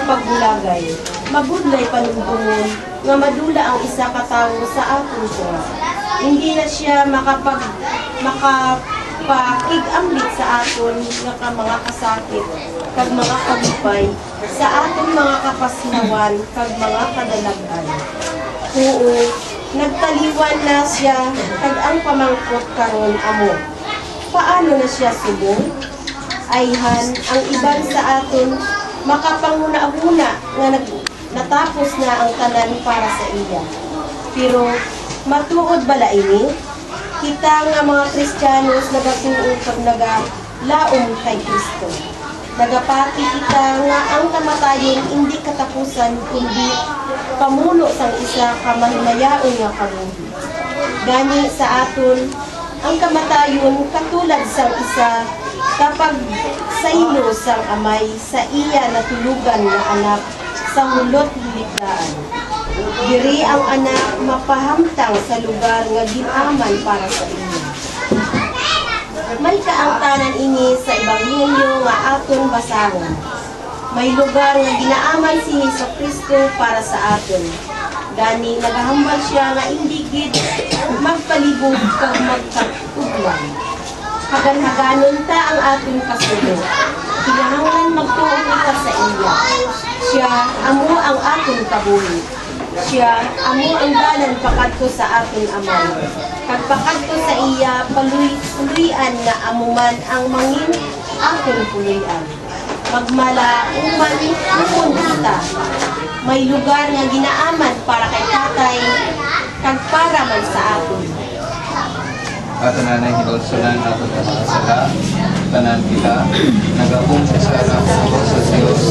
pagbulagay. Magudlay panumdumon nga madula ang isa ka tawo sa aton siya. Hindi na siya makapakig-ambit sa aton nga mga kasakit kag mga kalipay sa aton mga kapaslawan kag mga kadalagan. Oo, nagtaliwan na siya kag ang pamangkot karon amo. Paano na siya subong? Ayhan, ang iban sa aton makapanguna-una nga natapos na ang tanan para sa iya. Pero matuod bala ini? Kita nga mga Kristiyanos nagatuo kag nagalaom kay Kristo. Nagapati kita nga ang kamatayon hindi katapusan kundi pamuno sang isa ka mahimayaon nga kabuhi. Gani sa aton ang kamatayon katulad sang isa kapag sa ilo sang amay sa iya natulugan nga anak sa hulot hiligdaan. Diri ang anak mapahamtang sa lugar nga ginaman para sa iya. May kaangtanan ini sa Ebanghelyo nga aton basahon. May lugar nga ginaaman si Jesucristo para sa aton. Gani nagahambal siya nga hindi gid magpalibog kag magkatuglan. Hagan-haganon ta ang aton kasugo. Kinahanglan magtuo kita sa iya. Siya amo ang aton kabuhi. Siya amo ang dalan pakadto sa aton amay. Kag pakadto sa iya paluy-puluyan nga amuman ang mangin aton puluyan. Magmala uman umon kita. May lugar nga ginaaman para kay tatay kag para man sa aton. Ato nanay hinulsunan ato sa mga sala, tanan kita, nagapong sa sala sa Diyos,